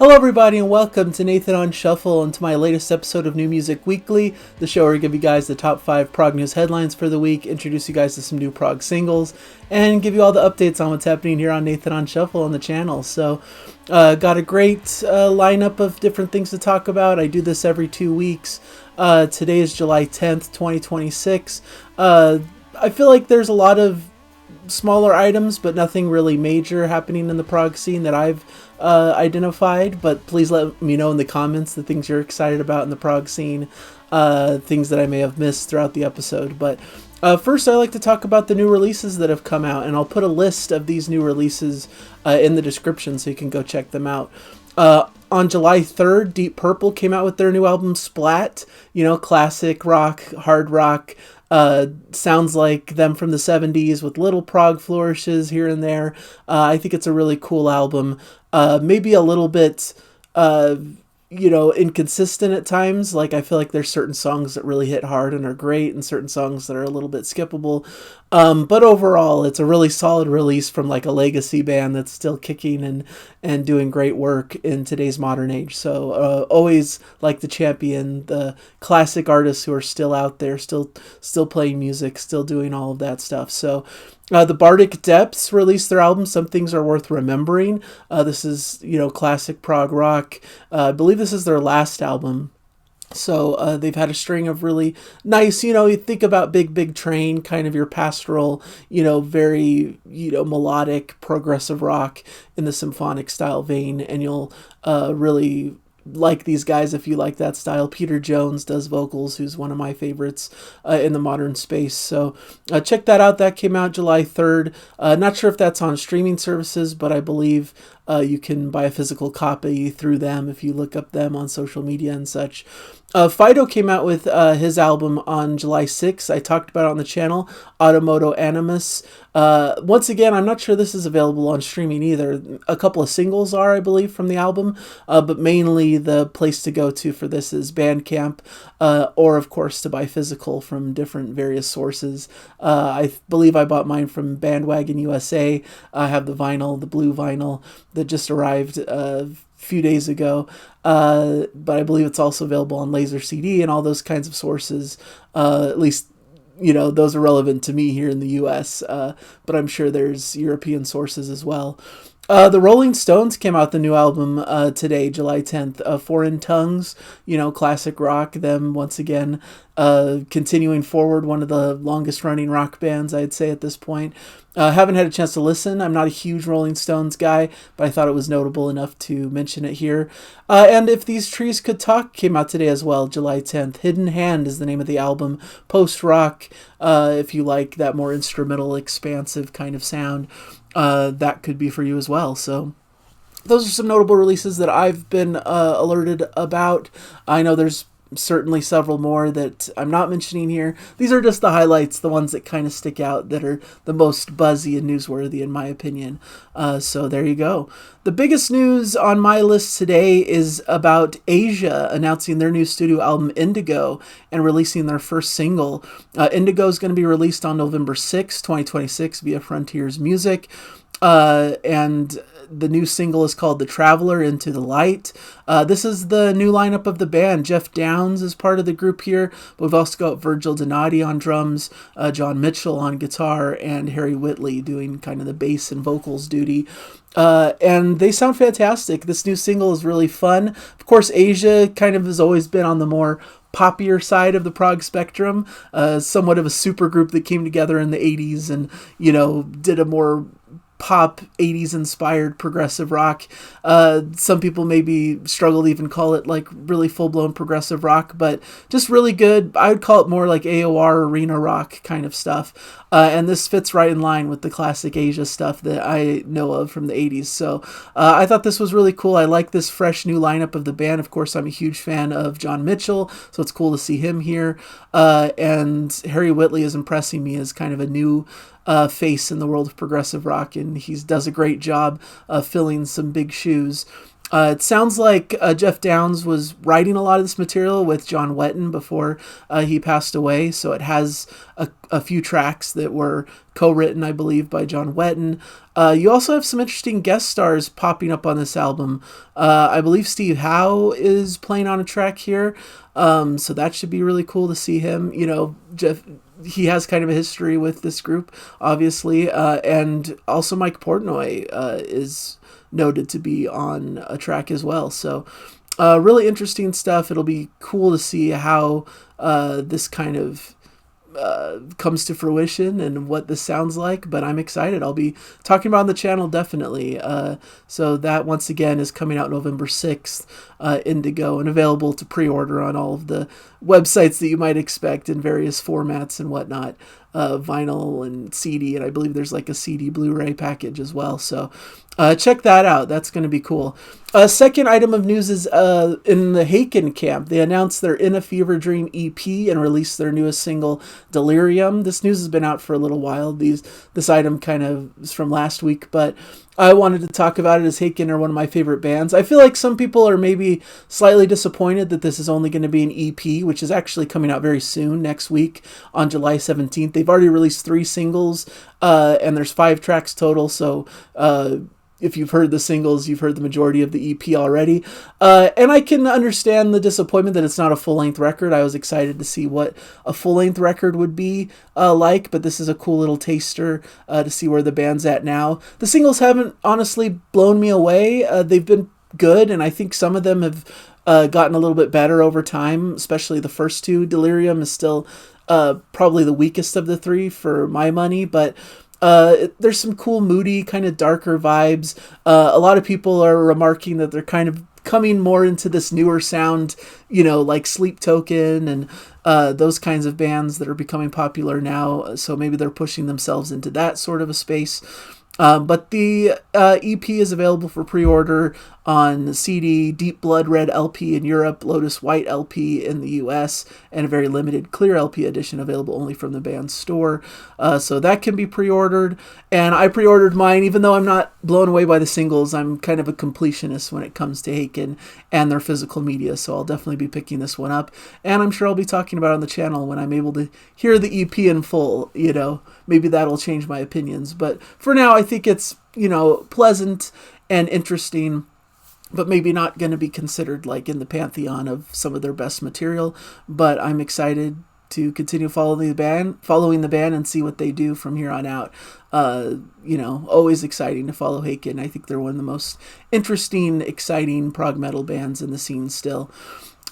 Hello, everybody, and welcome to Nathan on Shuffle and to my latest episode of New Music Weekly, the show where I give you guys the top 5 prog news headlines for the week, introduce you guys to some new prog singles, and give you all the updates on what's happening here on Nathan on Shuffle on the channel. So, got a great lineup of different things to talk about. I do this every 2 weeks. Today is July 10th, 2026. I feel like there's a lot of smaller items, but nothing really major happening in the prog scene that I've identified. But please let me know in the comments the things you're excited about in the prog scene, things that I may have missed throughout the episode. But first, I like to talk about the new releases that have come out, and I'll put a list of these new releases in the description so you can go check them out. On July 3rd, Deep Purple came out with their new album Splat. You know, classic rock, hard rock. Sounds like them from the 70s with little prog flourishes here and there. I think it's a really cool album. Maybe a little bit, inconsistent at times. Like, I feel like there's certain songs that really hit hard and are great, and certain songs that are a little bit skippable. But overall, it's a really solid release from like a legacy band that's still kicking and doing great work in today's modern age. So always like to champion the classic artists who are still out there, still playing music, still doing all of that stuff. So the Bardic Depths released their album Some Things Are Worth Remembering. This is, classic prog rock. I believe this is their last album. So they've had a string of really nice, you think about Big Train, kind of your pastoral, very, melodic, progressive rock in the symphonic style vein. And you'll really like these guys if you like that style. Peter Jones does vocals, who's one of my favorites in the modern space. So check that out. That came out July 3rd. Not sure if that's on streaming services, but I believe you can buy a physical copy through them if you look up them on social media and such. Phideaux came out with his album on July 6th. I talked about it on the channel, AutoMoto Animus. Once again, I'm not sure this is available on streaming either. A couple of singles are, I believe, from the album, but mainly the place to go to for this is Bandcamp, or, of course, to buy physical from different various sources. I believe I bought mine from Bandwagon USA. I have the vinyl, the blue vinyl, that just arrived few days ago, but I believe it's also available on Laser CD and all those kinds of sources. At least, those are relevant to me here in the US, but I'm sure there's European sources as well. The Rolling Stones came out the new album today, July 10th, Foreign Tongues, classic rock, them once again continuing forward, one of the longest running rock bands, I'd say, at this point. Haven't had a chance to listen. I'm not a huge Rolling Stones guy, but I thought it was notable enough to mention it here. And If These Trees Could Talk came out today as well, July 10th. Hidden Hand is the name of the album. Post-rock, if you like that more instrumental, expansive kind of sound, that could be for you as well. So those are some notable releases that I've been alerted about. I know there's certainly several more that I'm not mentioning here. These are just the highlights, the ones that kind of stick out, that are the most buzzy and newsworthy in my opinion. So there you go. The biggest news on my list today is about Asia announcing their new studio album Indigo and releasing their first single. Indigo is going to be released on November 6, 2026 via Frontiers Music. And the new single is called The Traveler Into the Light. This is the new lineup of the band. Jeff Downs is part of the group here, but we've also got Virgil Donati on drums, John Mitchell on guitar, and Harry Whitley doing kind of the bass and vocals duty. And they sound fantastic. This new single is really fun. Of course, Asia kind of has always been on the more poppier side of the prog spectrum, somewhat of a super group that came together in the 80s and, did a more pop 80s inspired progressive rock. Some people maybe struggle to even call it like really full-blown progressive rock, but just really good. I would call it more like AOR arena rock kind of stuff. And this fits right in line with the classic Asia stuff that I know of from the 80s. So I thought this was really cool. I like this fresh new lineup of the band. Of course, I'm a huge fan of John Mitchell, so it's cool to see him here. And Harry Whitley is impressing me as kind of a new face in the world of progressive rock, and he does a great job filling some big shoes. It sounds like Jeff Downes was writing a lot of this material with John Wetton before he passed away, so it has a few tracks that were co-written, I believe, by John Wetton. You also have some interesting guest stars popping up on this album. I believe Steve Howe is playing on a track here, so that should be really cool to see him. You know, Jeff, he has kind of a history with this group, obviously, and also Mike Portnoy is noted to be on a track as well. So really interesting stuff. It'll be cool to see how this kind of comes to fruition and what this sounds like, but I'm excited. I'll be talking about it on the channel definitely. So that once again is coming out November 6th, Indigo, and available to pre-order on all of the websites that you might expect in various formats and whatnot. Vinyl and CD, and I believe there's like a CD Blu-ray package as well. So check that out. That's going to be cool. Second item of news is in the HAKEN camp. They announced their In a Fever Dream EP and released their newest single, Delirium. This news has been out for a little while. This item kind of is from last week, but I wanted to talk about it as HAKEN are one of my favorite bands. I feel like some people are maybe slightly disappointed that this is only going to be an EP, which is actually coming out very soon, next week on July 17th. They've already released 3 singles, and there's 5 tracks total, so if you've heard the singles, you've heard the majority of the EP already. And I can understand the disappointment that it's not a full-length record. I was excited to see what a full-length record would be like, but this is a cool little taster to see where the band's at now. The singles haven't honestly blown me away. They've been good, and I think some of them have gotten a little bit better over time, especially the first 2. Delirium is still probably the weakest of the 3 for my money, but there's some cool, moody, kind of darker vibes. A lot of people are remarking that they're kind of coming more into this newer sound, you know, like Sleep Token and those kinds of bands that are becoming popular now. So maybe they're pushing themselves into that sort of a space. But the EP is available for pre-order on CD, Deep Blood Red LP in Europe, Lotus White LP in the US, and a very limited clear LP edition available only from the band's store. So that can be pre-ordered, and I pre-ordered mine. Even though I'm not blown away by the singles, I'm kind of a completionist when it comes to HAKEN and their physical media, so I'll definitely be picking this one up, and I'm sure I'll be talking about it on the channel when I'm able to hear the EP in full. You know, maybe that'll change my opinions, but for now I think it's, you know, pleasant and interesting, but maybe not going to be considered like in the pantheon of some of their best material. But I'm excited to continue following the band and see what they do from here on out. You know, always exciting to follow HAKEN. I think they're one of the most interesting, exciting prog metal bands in the scene still.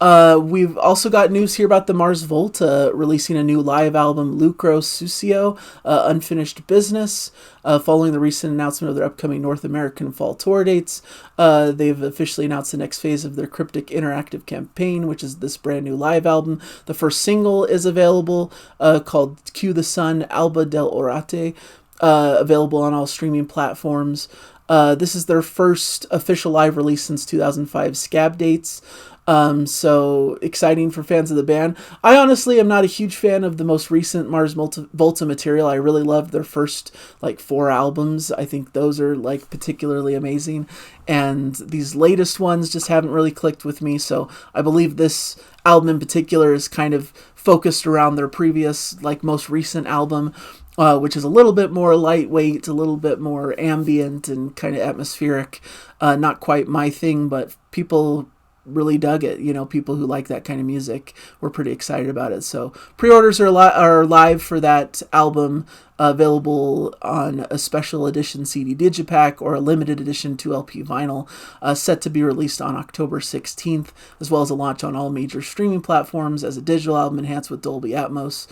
We've also got news here about the Mars Volta releasing a new live album, Lucro, Sucio, Unfinished Business, following the recent announcement of their upcoming North American fall tour dates. They've officially announced the next phase of their Cryptic Interactive campaign, which is this brand new live album. The first single is available, called Cue the Sun, Alba del Orate, available on all streaming platforms. This is their first official live release since 2005 Scab Dates. So exciting for fans of the band. I honestly am not a huge fan of the most recent Mars Volta material. I really loved their first like 4 albums. I think those are like particularly amazing, and these latest ones just haven't really clicked with me. So I believe this album in particular is kind of focused around their previous, like most recent album, which is a little bit more lightweight, a little bit more ambient and kind of atmospheric. Not quite my thing, but people really dug it. You know, people who like that kind of music were pretty excited about it. So pre-orders are live for that album, available on a special edition CD digipack or a limited edition 2LP vinyl, set to be released on October 16th, as well as a launch on all major streaming platforms as a digital album enhanced with Dolby Atmos,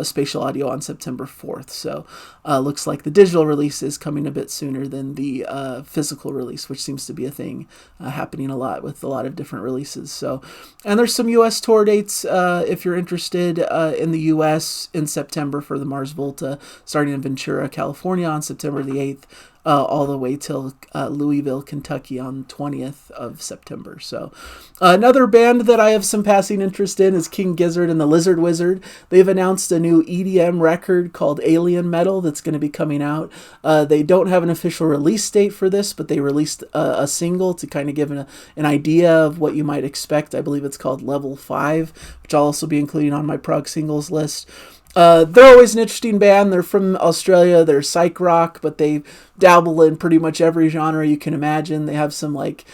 spatial audio on September 4th. So looks like the digital release is coming a bit sooner than the physical release, which seems to be a thing happening a lot with a lot of different releases. So, and there's some US tour dates if you're interested in the US in September for the Mars Volta, starting in Ventura, California on September the 8th. all the way till Louisville, Kentucky on 20th of September. So another band that I have some passing interest in is King Gizzard and the Lizard Wizard. They've announced a new EDM record called Alien Metal that's going to be coming out. They don't have an official release date for this, but they released a single to kind of give an idea of what you might expect. I believe it's called Level 5, which I'll also be including on my Prog singles list. They're always an interesting band. They're from Australia. They're psych rock, but they dabble in pretty much every genre you can imagine. They have some like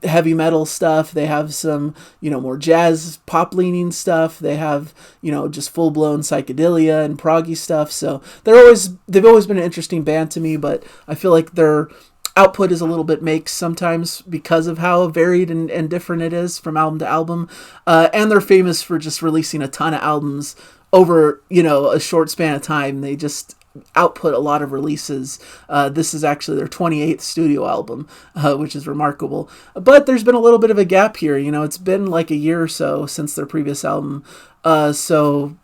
heavy metal stuff. They have some, more jazz pop leaning stuff. They have, just full blown psychedelia and proggy stuff. So they've always been an interesting band to me, but I feel like their output is a little bit mixed sometimes because of how varied and different it is from album to album. And they're famous for just releasing a ton of albums over, a short span of time. They just output a lot of releases. This is actually their 28th studio album, which is remarkable. But there's been a little bit of a gap here. It's been like a year or so since their previous album. So,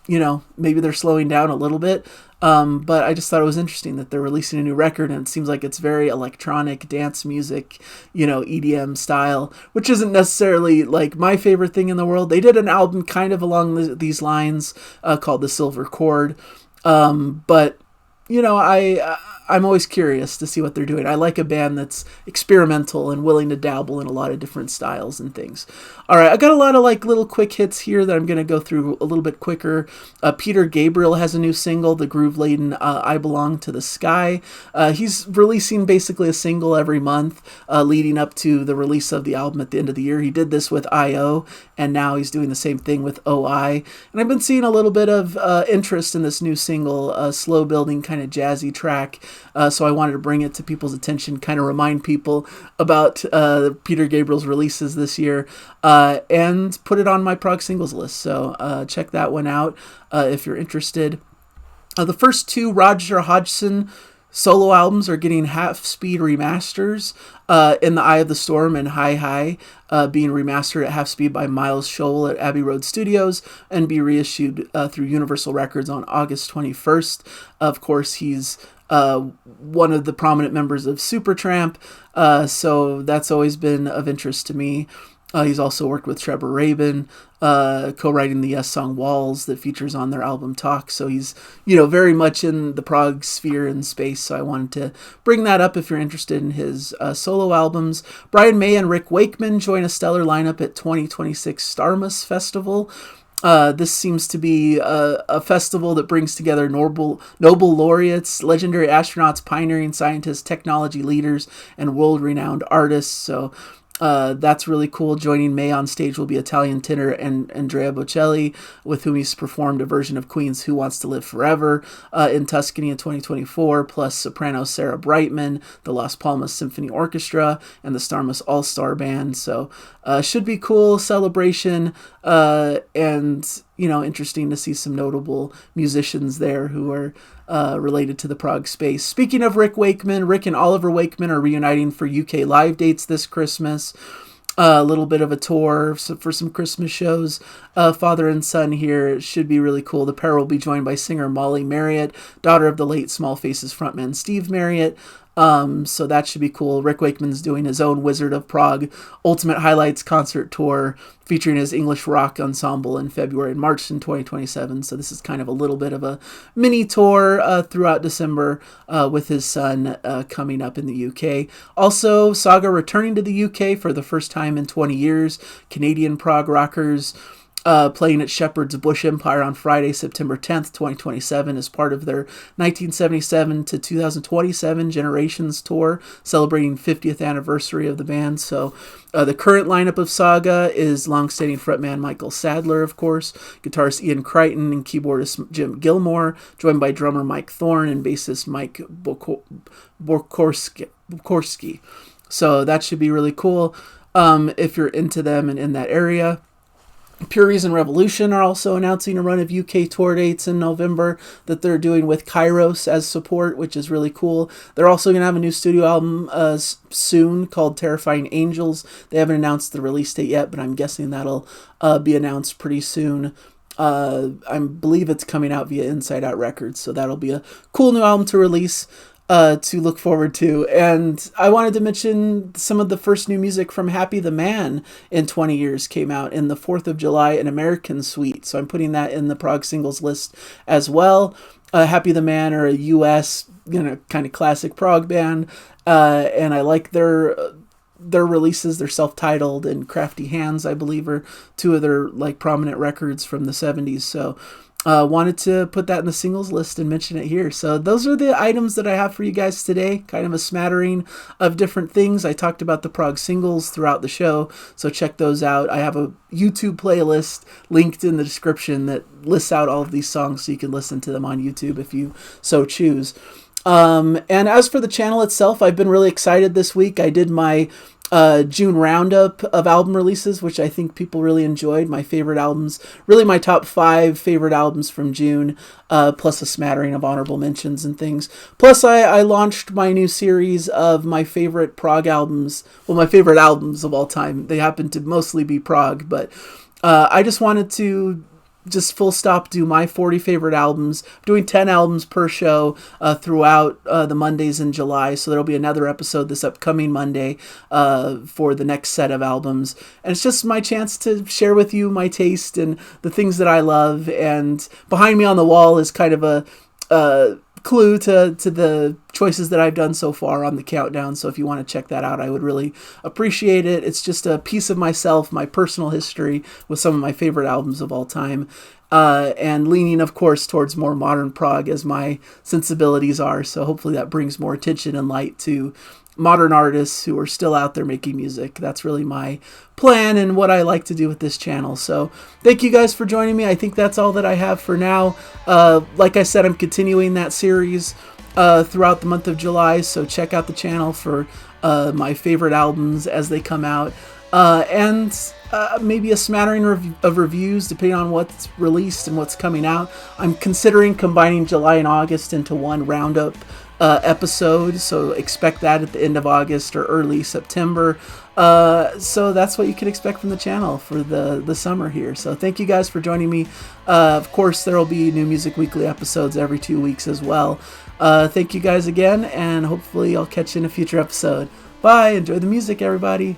maybe they're slowing down a little bit. But I just thought it was interesting that they're releasing a new record, and it seems like it's very electronic dance music, EDM style, which isn't necessarily like my favorite thing in the world. They did an album kind of along these lines called The Silver Chord. But I'm always curious to see what they're doing. I like a band that's experimental and willing to dabble in a lot of different styles and things. All right, I got a lot of like little quick hits here that I'm going to go through a little bit quicker. Peter Gabriel has a new single, the groove-laden I Belong to the Sky. He's releasing basically a single every month leading up to the release of the album at the end of the year. He did this with I.O., and now he's doing the same thing with O.I. And I've been seeing a little bit of interest in this new single, slow-building kind of jazzy track. So I wanted to bring it to people's attention, kind of remind people about Peter Gabriel's releases this year, and put it on my Prog singles list. So check that one out if you're interested. The first two Roger Hodgson solo albums are getting half-speed remasters. In the Eye of the Storm and Hi Hi being remastered at half speed by Miles Scholl at Abbey Road Studios and be reissued through Universal Records on August 21st. Of course, he's one of the prominent members of Supertramp, so that's always been of interest to me. He's also worked with Trevor Rabin, co-writing the Yes song Walls that features on their album Talk. So he's, very much in the prog sphere and space. So I wanted to bring that up if you're interested in his solo albums. Brian May and Rick Wakeman join a stellar lineup at 2026 Starmus Festival. This seems to be a festival that brings together Nobel laureates, legendary astronauts, pioneering scientists, technology leaders, and world-renowned artists. So that's really cool. Joining May on stage will be Italian tenor Andrea Bocelli, with whom he's performed a version of Queen's Who Wants to Live Forever in Tuscany in 2024, plus soprano Sarah Brightman, the Las Palmas Symphony Orchestra, and the Starmus All-Star Band. So should be cool celebration, and interesting to see some notable musicians there who are related to the prog space. Speaking of Rick Wakeman, Rick and Oliver Wakeman are reuniting for UK live dates this Christmas. A little bit of a tour for some Christmas shows. Father and son here. It should be really cool. The pair will be joined by singer Molly Marriott, daughter of the late Small Faces frontman Steve Marriott. So that should be cool. Rick Wakeman's doing his own Wizard of Prog Ultimate Highlights concert tour featuring his English rock ensemble in February and March in 2027. So this is kind of a little bit of a mini tour throughout December with his son coming up in the UK. Also, Saga returning to the UK for the first time in 20 years. Canadian prog rockers playing at Shepherd's Bush Empire on Friday, September 10th, 2027, as part of their 1977 to 2027 Generations Tour, celebrating 50th anniversary of the band. So the current lineup of Saga is longstanding frontman Michael Sadler, of course, guitarist Ian Crichton, and keyboardist Jim Gilmore, joined by drummer Mike Thorne and bassist Mike Borkorski. So that should be really cool if you're into them and in that area. Pure Reason Revolution are also announcing a run of UK tour dates in November that they're doing with Kairos as support, which is really cool. They're also going to have a new studio album soon called Terrifying Angels. They haven't announced the release date yet, but I'm guessing that'll be announced pretty soon. I believe it's coming out via Inside Out Records, so that'll be a cool new album to release. to look forward to. And I wanted to mention some of the first new music from Happy the Man in 20 years came out in the 4th of July, an American Suite. So I'm putting that in the Prog singles list as well. Happy the Man are a US, kind of classic prog band, and I like their releases. They're self-titled, and Crafty Hands, I believe, are two of their like prominent records from the 70s. So wanted to put that in the singles list and mention it here. So those are the items that I have for you guys today. Kind of a smattering of different things. I talked about the prog singles throughout the show, so check those out. I have a YouTube playlist linked in the description that lists out all of these songs, so you can listen to them on YouTube if you so choose. And as for the channel itself, I've been really excited this week. I did my June roundup of album releases, which I think people really enjoyed. My favorite albums, really my top 5 favorite albums from June, plus a smattering of honorable mentions and things. Plus, I launched my new series of my favorite prog albums. Well, my favorite albums of all time. They happen to mostly be prog, but I just wanted to just full stop do my 40 favorite albums. I'm doing 10 albums per show throughout the Mondays in July, so there'll be another episode this upcoming Monday for the next set of albums. And it's just my chance to share with you my taste and the things that I love. And behind me on the wall is kind of a clue to the choices that I've done so far on the countdown. So if you want to check that out, I would really appreciate it. It's just a piece of myself, my personal history with some of my favorite albums of all time, and leaning, of course, towards more modern prog as my sensibilities are. So hopefully that brings more attention and light to modern artists who are still out there making music. That's really my plan and what I like to do with this channel. So thank you guys for joining me. I think that's all that I have for now. Like I said, I'm continuing that series throughout the month of July, so check out the channel for my favorite albums as they come out, and maybe a smattering of reviews depending on what's released and what's coming out. I'm considering combining July and August into one roundup episode, so expect that at the end of August or early September. So that's what you can expect from the channel for the summer here. So thank you guys for joining me. Of course, there will be new Music Weekly episodes every 2 weeks as well. Thank you guys again, and hopefully I'll catch you in a future episode. Bye. Enjoy the music, everybody.